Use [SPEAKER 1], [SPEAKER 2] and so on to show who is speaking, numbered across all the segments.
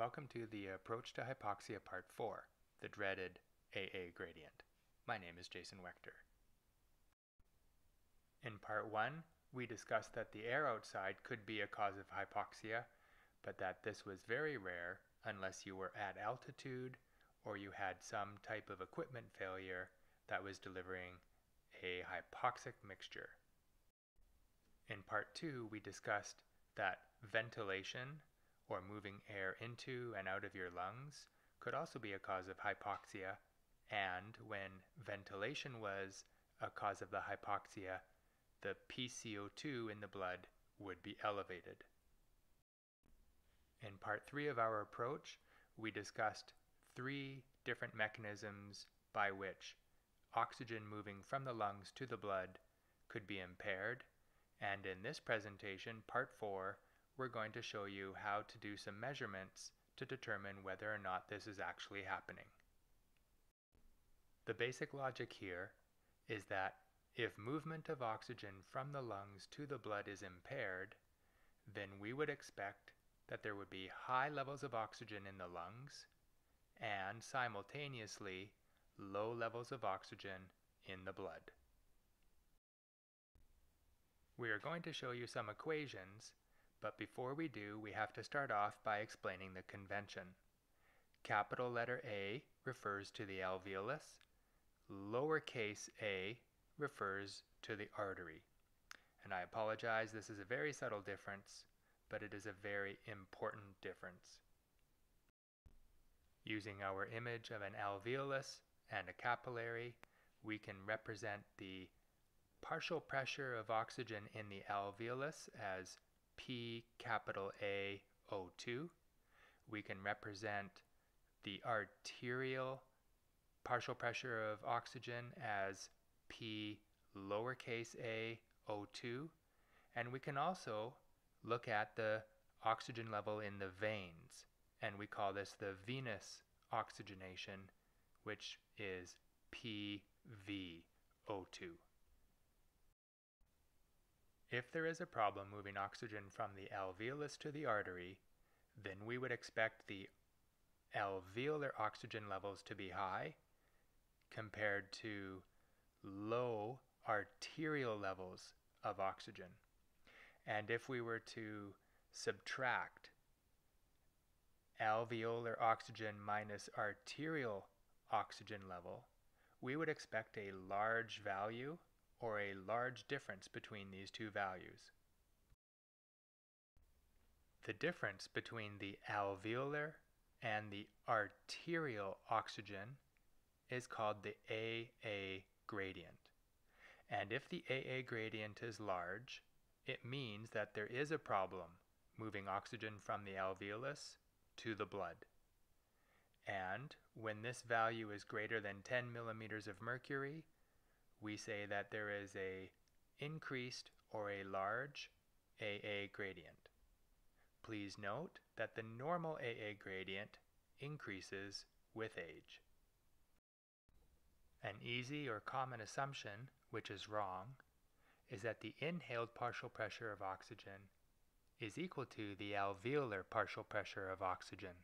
[SPEAKER 1] Welcome to the Approach to Hypoxia Part 4, the dreaded Aaa Gradient. My name is Jason Wechter. In Part 1, we discussed that the air outside could be a cause of hypoxia, but that this was very rare unless you were at altitude or you had some type of equipment failure that was delivering a hypoxic mixture. In Part 2, we discussed that ventilation or moving air into and out of your lungs could also be a cause of hypoxia, and when ventilation was a cause of the hypoxia, the PCO2 in the blood would be elevated. In Part 3 of our approach, we discussed 3 different mechanisms by which oxygen moving from the lungs to the blood could be impaired, and in this presentation, Part 4, we're going to show you how to do some measurements to determine whether or not this is actually happening. The basic logic here is that if movement of oxygen from the lungs to the blood is impaired, then we would expect that there would be high levels of oxygen in the lungs and simultaneously low levels of oxygen in the blood. We are going to show you some equations, but before we do, we have to start off by explaining the convention. Capital letter A refers to the alveolus. Lowercase a refers to the artery. And I apologize, this is a very subtle difference, but it is a very important difference. Using our image of an alveolus and a capillary, we can represent the partial pressure of oxygen in the alveolus as P capital A O2. We can represent the arterial partial pressure of oxygen as P lowercase a O2. And we can also look at the oxygen level in the veins, and we call this the venous oxygenation, which is PvO2. If there is a problem moving oxygen from the alveolus to the artery, then we would expect the alveolar oxygen levels to be high compared to low arterial levels of oxygen. And if we were to subtract alveolar oxygen minus arterial oxygen level, we would expect a large value or a large difference between these two values. The difference between the alveolar and the arterial oxygen is called the Aaa gradient. And if the Aaa gradient is large, it means that there is a problem moving oxygen from the alveolus to the blood. And when this value is greater than 10 millimeters of mercury, we say that there is a increased or a large Aaa gradient. Please note that the normal Aaa gradient increases with age. An easy or common assumption, which is wrong, is that the inhaled partial pressure of oxygen is equal to the alveolar partial pressure of oxygen.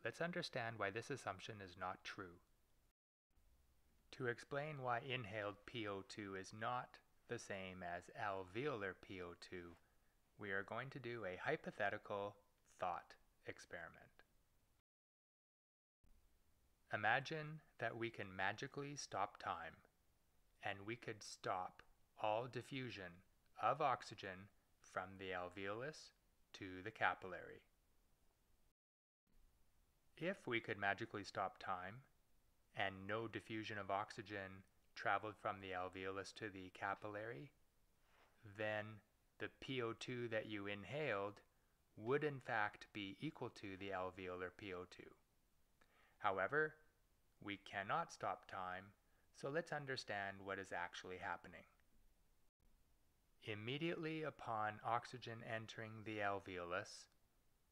[SPEAKER 1] Let's understand why this assumption is not true. To explain why inhaled PO2 is not the same as alveolar PO2, we are going to do a hypothetical thought experiment. Imagine that we can magically stop time, and we could stop all diffusion of oxygen from the alveolus to the capillary. If we could magically stop time, and no diffusion of oxygen traveled from the alveolus to the capillary, then the PO2 that you inhaled would in fact be equal to the alveolar PO2. However, we cannot stop time, so let's understand what is actually happening. Immediately upon oxygen entering the alveolus,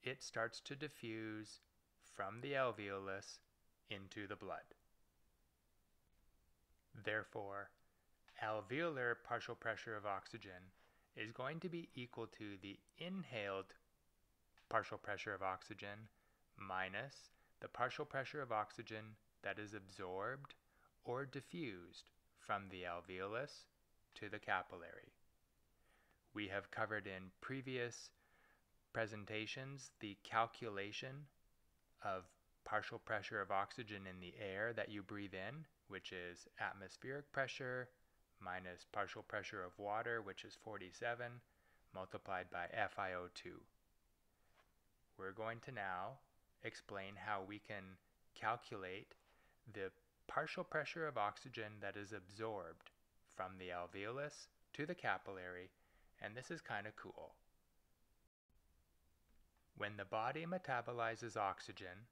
[SPEAKER 1] it starts to diffuse from the alveolus into the blood. Therefore, alveolar partial pressure of oxygen is going to be equal to the inhaled partial pressure of oxygen minus the partial pressure of oxygen that is absorbed or diffused from the alveolus to the capillary. We have covered in previous presentations the calculation of partial pressure of oxygen in the air that you breathe in, which is atmospheric pressure minus partial pressure of water, which is 47, multiplied by FiO2. We're going to now explain how we can calculate the partial pressure of oxygen that is absorbed from the alveolus to the capillary, and this is kind of cool. When the body metabolizes oxygen,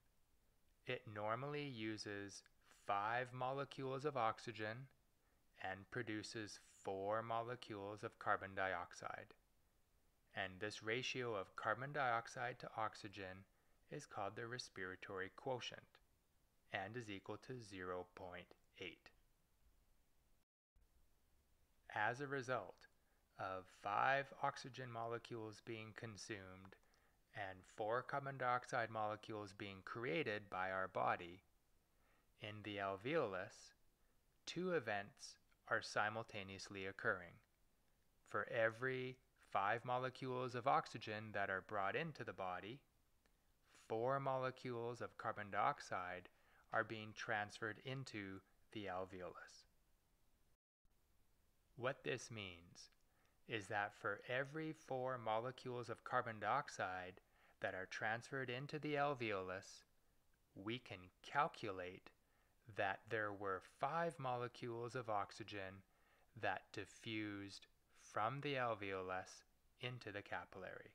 [SPEAKER 1] it normally uses 5 molecules of oxygen and produces 4 molecules of carbon dioxide. And this ratio of carbon dioxide to oxygen is called the respiratory quotient and is equal to 0.8. As a result of 5 oxygen molecules being consumed and 4 carbon dioxide molecules being created by our body, in the alveolus, 2 events are simultaneously occurring. For every 5 molecules of oxygen that are brought into the body, 4 molecules of carbon dioxide are being transferred into the alveolus. What this means is that for every 4 molecules of carbon dioxide that are transferred into the alveolus, we can calculate that there were 5 molecules of oxygen that diffused from the alveolus into the capillary.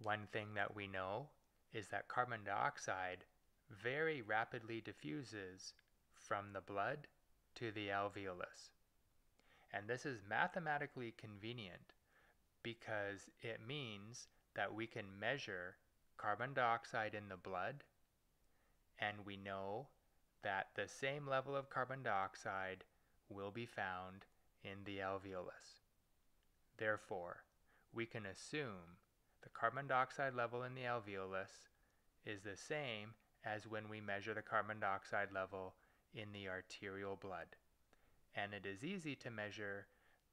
[SPEAKER 1] One thing that we know is that carbon dioxide very rapidly diffuses from the blood to the alveolus. And this is mathematically convenient because it means that we can measure carbon dioxide in the blood, and we know that the same level of carbon dioxide will be found in the alveolus. Therefore, we can assume the carbon dioxide level in the alveolus is the same as when we measure the carbon dioxide level in the arterial blood. And it is easy to measure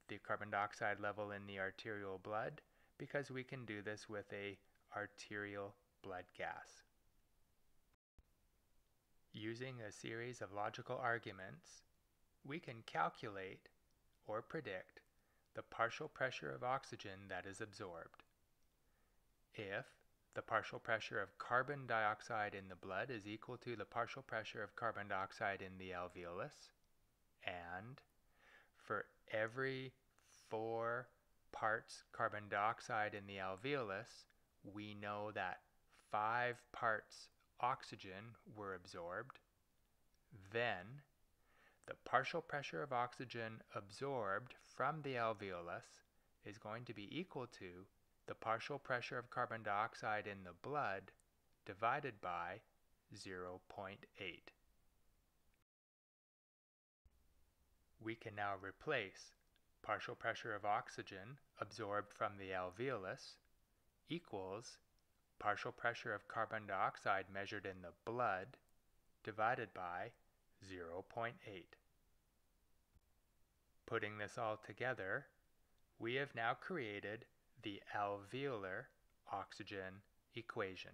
[SPEAKER 1] the carbon dioxide level in the arterial blood because we can do this with an arterial blood gas. Using a series of logical arguments, we can calculate or predict the partial pressure of oxygen that is absorbed. If the partial pressure of carbon dioxide in the blood is equal to the partial pressure of carbon dioxide in the alveolus, and for every 4 parts carbon dioxide in the alveolus, we know that 5 parts oxygen were absorbed, then the partial pressure of oxygen absorbed from the alveolus is going to be equal to the partial pressure of carbon dioxide in the blood divided by 0.8. We can now replace partial pressure of oxygen absorbed from the alveolus equals partial pressure of carbon dioxide measured in the blood divided by 0.8. Putting this all together, we have now created the alveolar oxygen equation.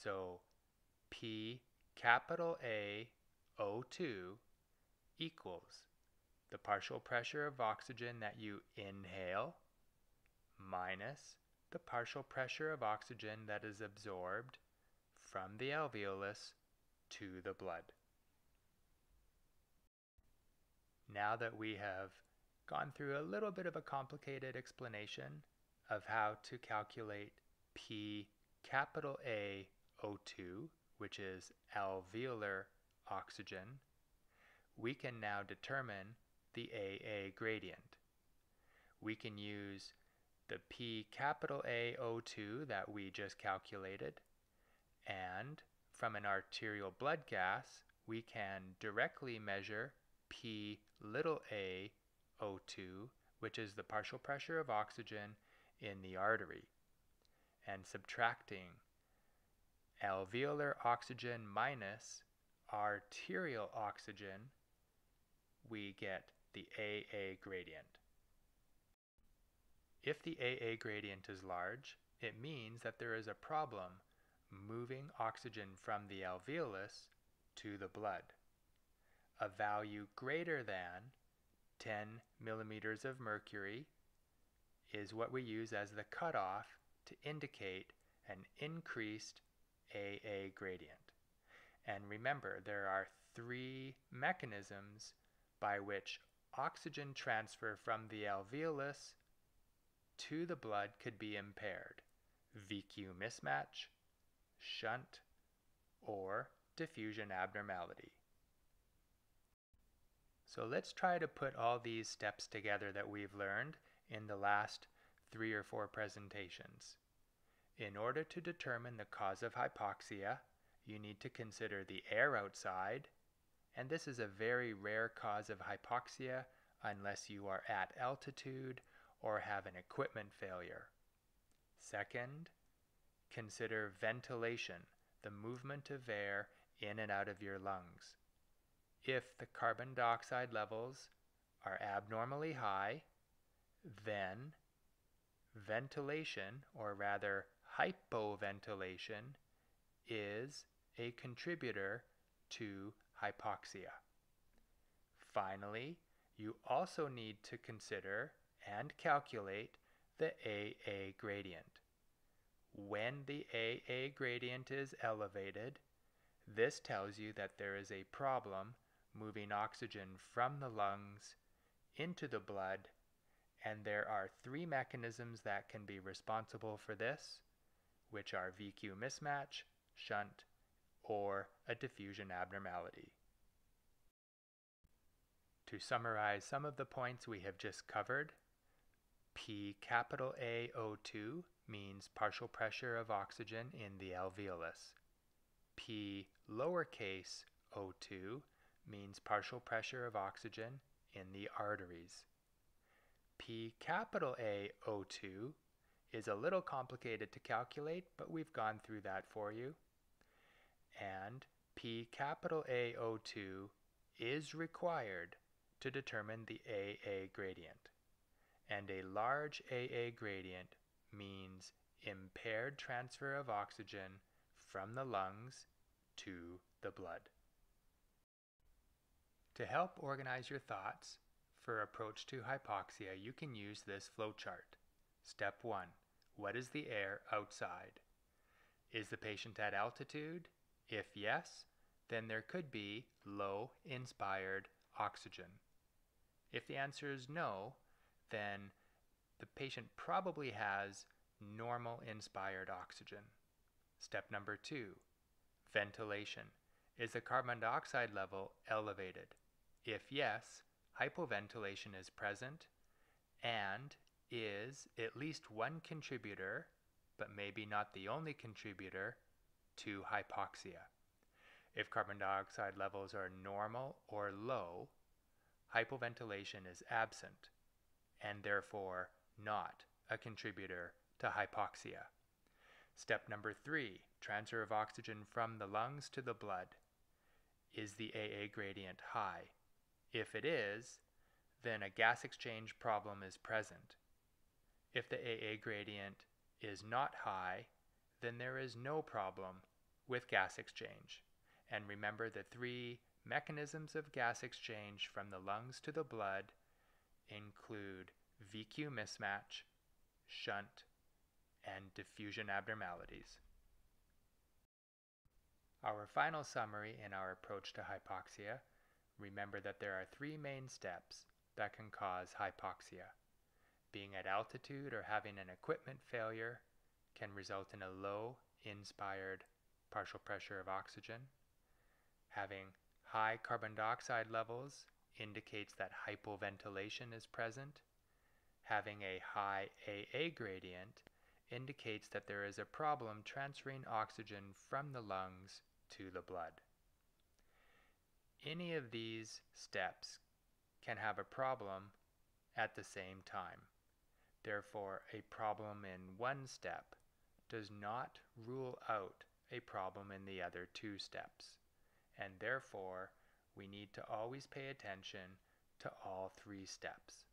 [SPEAKER 1] So P capital A O2 equals the partial pressure of oxygen that you inhale minus the partial pressure of oxygen that is absorbed from the alveolus to the blood. Now that we have gone through a little bit of a complicated explanation of how to calculate P capital A O2, which is alveolar oxygen, we can now determine the Aa gradient. We can use the P capital A O2 that we just calculated, and from an arterial blood gas, we can directly measure P little a O2, which is the partial pressure of oxygen in the artery. and subtracting alveolar oxygen minus arterial oxygen, we get the Aa gradient. If the Aa gradient is large, it means that there is a problem moving oxygen from the alveolus to the blood. A value greater than 10 millimeters of mercury is what we use as the cutoff to indicate an increased Aa gradient. And remember, there are three mechanisms by which oxygen transfer from the alveolus to the blood could be impaired: VQ mismatch, shunt, or diffusion abnormality. So let's try to put all these steps together that we've learned in the last 3 or 4 presentations. In order to determine the cause of hypoxia, you need to consider the air outside, and this is a very rare cause of hypoxia unless you are at altitude or have an equipment failure. Second, consider ventilation, the movement of air in and out of your lungs. If the carbon dioxide levels are abnormally high, then ventilation, or rather hypoventilation, is a contributor to hypoxia. Finally, you also need to consider and calculate the Aa gradient. When the Aa gradient is elevated, this tells you that there is a problem moving oxygen from the lungs into the blood, and there are 3 mechanisms that can be responsible for this, which are VQ mismatch, shunt, or a diffusion abnormality. To summarize some of the points we have just covered, P capital AO2 means partial pressure of oxygen in the alveolus. P lowercase O2 means partial pressure of oxygen in the arteries. P capital AO2 is a little complicated to calculate, but we've gone through that for you. And P capital AO2 is required to determine the Aa gradient. And a large Aa gradient means impaired transfer of oxygen from the lungs to the blood. To help organize your thoughts for approach to hypoxia, you can use this flowchart. Step 1. What is the air outside? Is the patient at altitude? If yes, then there could be low inspired oxygen. If the answer is no, then the patient probably has normal inspired oxygen. Step number 2, ventilation. Is the carbon dioxide level elevated? If yes, hypoventilation is present and is at least one contributor, but maybe not the only contributor, to hypoxia. If carbon dioxide levels are normal or low, hypoventilation is absent and therefore not a contributor to hypoxia. Step number 3, transfer of oxygen from the lungs to the blood. Is the Aa gradient high? If it is, then a gas exchange problem is present. If the Aa gradient is not high, then there is no problem with gas exchange. And remember, the 3 mechanisms of gas exchange from the lungs to the blood include VQ mismatch, shunt, and diffusion abnormalities. Our final summary in our approach to hypoxia: remember that there are 3 main steps that can cause hypoxia. Being at altitude or having an equipment failure can result in a low inspired partial pressure of oxygen. Having high carbon dioxide levels indicates that hypoventilation is present. Having a high Aa gradient indicates that there is a problem transferring oxygen from the lungs to the blood. Any of these steps can have a problem at the same time. Therefore, a problem in one step does not rule out a problem in the other two steps, and therefore we need to always pay attention to all three steps.